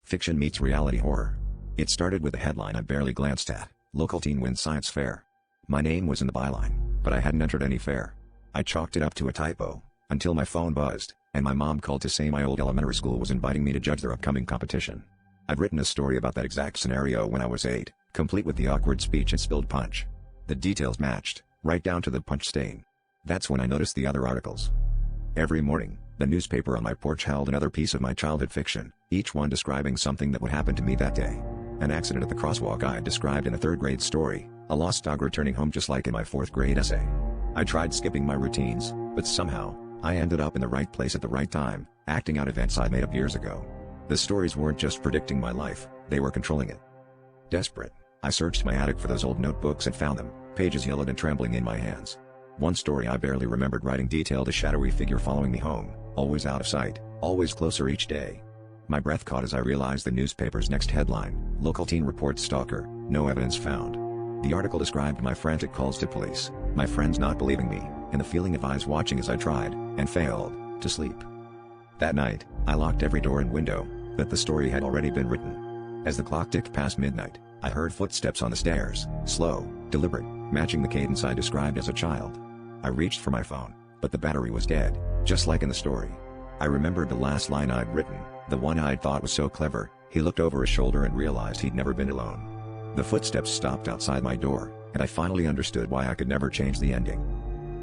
Fiction meets reality horror. It started with a headline I barely glanced at: "Local teen wins science fair." My name was in the byline, but I hadn't entered any fair. I chalked it up to a typo, until my phone buzzed, and my mom called to say my old elementary school was inviting me to judge their upcoming competition. I'd written a story about that exact scenario when I was 8, complete with the awkward speech and spilled punch. The details matched, right down to the punch stain. That's when I noticed the other articles. Every morning, the newspaper on my porch held another piece of my childhood fiction, each one describing something that would happen to me that day. An accident at the crosswalk I had described in a third-grade story, a lost dog returning home just like in my fourth-grade essay. I tried skipping my routines, but somehow, I ended up in the right place at the right time, acting out events I'd made up years ago. The stories weren't just predicting my life, they were controlling it. Desperate, I searched my attic for those old notebooks and found them, pages yellowed and trembling in my hands. One story I barely remembered writing detailed a shadowy figure following me home, always out of sight, always closer each day. My breath caught as I realized the newspaper's next headline: "Local teen reports stalker, no evidence found." The article described my frantic calls to police, my friends not believing me, and the feeling of eyes watching as I tried, and failed, to sleep. That night, I locked every door and window, but the story had already been written. As the clock ticked past midnight, I heard footsteps on the stairs, slow, deliberate, matching the cadence I described as a child. I reached for my phone, but the battery was dead, just like in the story. I remembered the last line I'd written, the one I'd thought was so clever: "He looked over his shoulder and realized he'd never been alone." The footsteps stopped outside my door, and I finally understood why I could never change the ending.